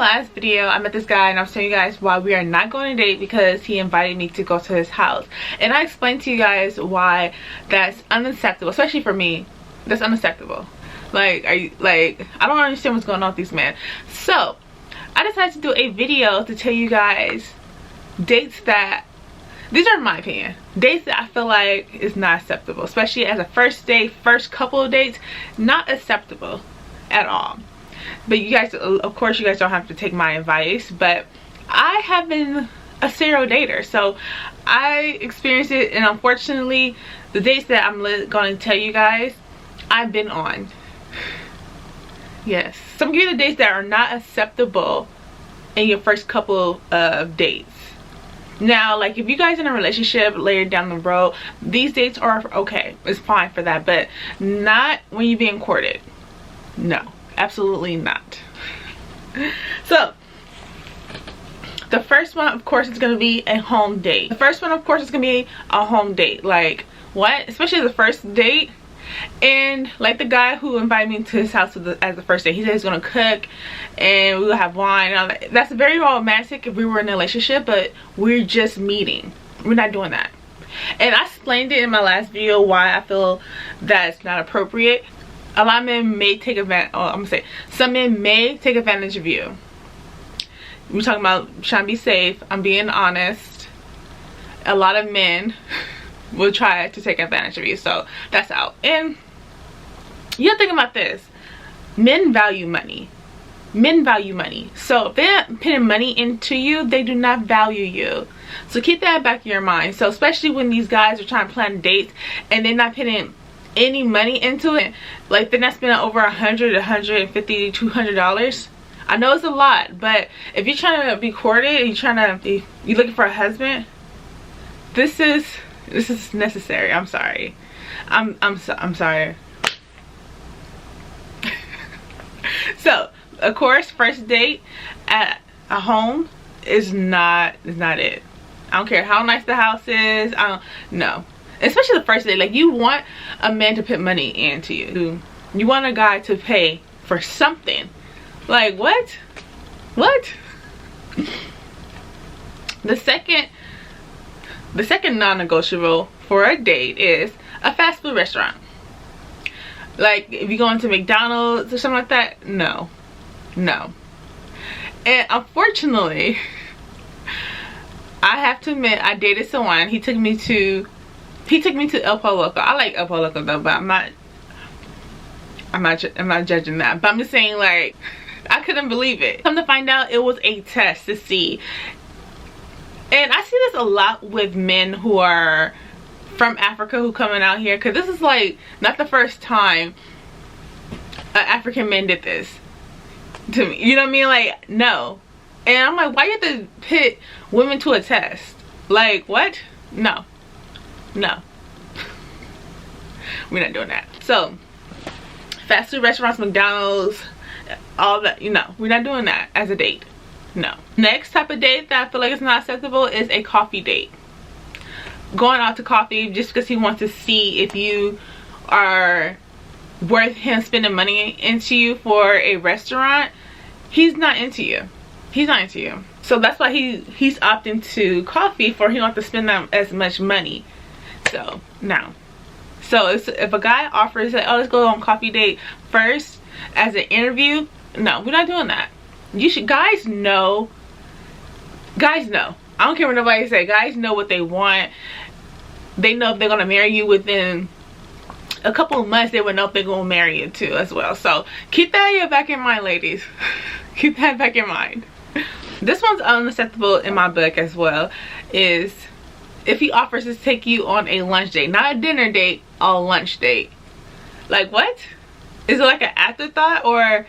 last video, I met this guy and I was telling you guys why we are not going on a date because he invited me to go to his house. And I explained to you guys why that's unacceptable, especially for me. That's unacceptable. Like, I don't understand what's going on with these men. So, I decided to do a video to tell you guys dates that, these are my opinion, dates that I feel like is not acceptable. Especially as a first date, first couple of dates, not acceptable at all. But you guys, of course, you guys don't have to take my advice, but I have been a serial dater, so I experienced it, and unfortunately the dates that I'm going to tell you guys I've been on. Yes, so I'm giving you the dates that are not acceptable in your first couple of dates. Now, like, if you guys in a relationship later down the road, these dates are okay, it's fine for that, but not when you're being courted. No, absolutely not. So the first one, of course, is going to be a home date. The first one, of course, is going to be a home date. Like, what? Especially the first date. And like the guy who invited me to his house as the first date, he said he's going to cook and we will have wine and all that. That's very romantic if we were in a relationship, but we're just meeting. We're not doing that. And I explained it in my last video why I feel that's not appropriate. A lot of men may take advantage, I'm gonna say, some men may take advantage of you. We're talking about trying to be safe. I'm being honest. A lot of men will try to take advantage of you, so that's out. And you have to think about this. Men value money. Men value money. So if they're putting money into you, they do not value you. So keep that back in your mind. So especially when these guys are trying to plan dates and they're not putting any money into it, like they're not spending over $100, $150, $200. I know it's a lot, but if you're trying to be courted and you're looking for a husband, this is necessary. I'm sorry. I'm sorry. So, of course, first date at a home is not it. I don't care how nice the house is. No. Especially the first date. Like, you want a man to put money into you. You want a guy to pay for something. Like, what? What? The second non-negotiable for a date is a fast food restaurant. Like, if you go into McDonald's or something like that, no. No. And unfortunately, I have to admit, I dated someone. He took me to El Pollo Loco. I like El Pollo Loco though, but I'm not judging that. But I'm just saying, like, I couldn't believe it. Come to find out, it was a test to see. And I see this a lot with men who are from Africa who coming out here, because this is like not the first time an African man did this to me. You know what I mean? Like, no. And I'm like, why you have to pit women to a test? Like, what? No. No. We're not doing that. So, fast food restaurants, McDonald's, all that, you know, we're not doing that as a date. No. Next type of date that I feel like is not acceptable is a coffee date. Going out to coffee just because he wants to see if you are worth him spending money into you for a restaurant. He's not into you. He's not into you. So that's why he's opting to coffee, for he don't have to spend that as much money. So, no. So if a guy offers like, oh, let's go on coffee date first as an interview, no, we're not doing that. You should, guys know. I don't care what nobody say. Guys know what they want. They know if they're gonna marry you within a couple of months. They would know if they're gonna marry you too as well. So keep that back in mind, ladies. Keep that back in mind. This one's unacceptable in my book as well. Is if he offers to take you on a lunch date, not a dinner date, a lunch date. Like, what? Is it like an afterthought, or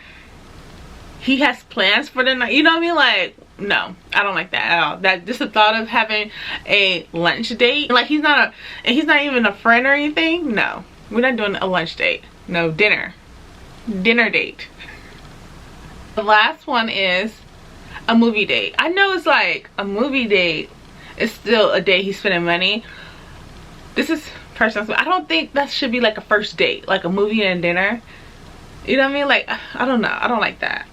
he has plans for the night? You know what I mean? Like, no, I don't like that at all. That just the thought of having a lunch date, like he's not even a friend or anything. No, we're not doing a lunch date. No, dinner date. The last one is a movie date. I know it's like a movie date is still a date he's spending money. This is personal. I don't think that should be like a first date, like a movie and dinner. You know what I mean? Like, I don't know. I don't like that.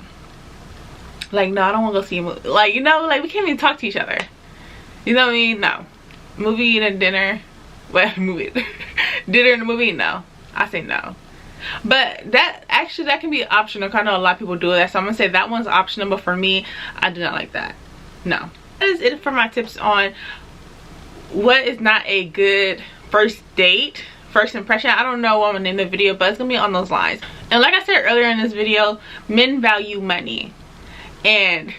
Like, no, I don't want to go see a movie. Like, you know, like, we can't even talk to each other. You know what I mean? No. Movie and a dinner. Well, movie. Dinner and a movie? No. I say no. But that can be optional. I know a lot of people do that, so I'm gonna say that one's optional, but for me, I do not like that. No. That is it for my tips on what is not a good first date, first impression. I don't know what I'm gonna name the video, but it's gonna be on those lines. And like I said earlier in this video, men value money. And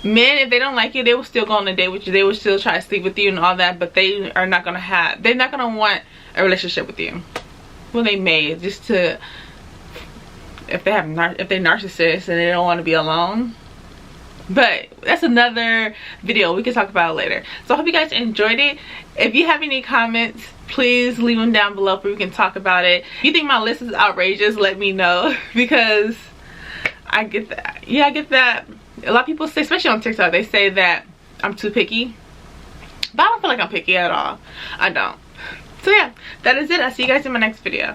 men, if they don't like you, they will still go on a date with you. They will still try to sleep with you and all that, but they are not gonna they're not gonna want a relationship with you. Well, they may, just to, if they're narcissists and they don't want to be alone. But that's another video, we can talk about it later. So I hope you guys enjoyed it. If you have any comments, please leave them down below so we can talk about it. If you think my list is outrageous, let me know, because I get that. Yeah, I get that. A lot of people say, especially on TikTok, they say that I'm too picky, but I don't feel like I'm picky at all. I don't. So yeah, that is it. I'll see you guys in my next video.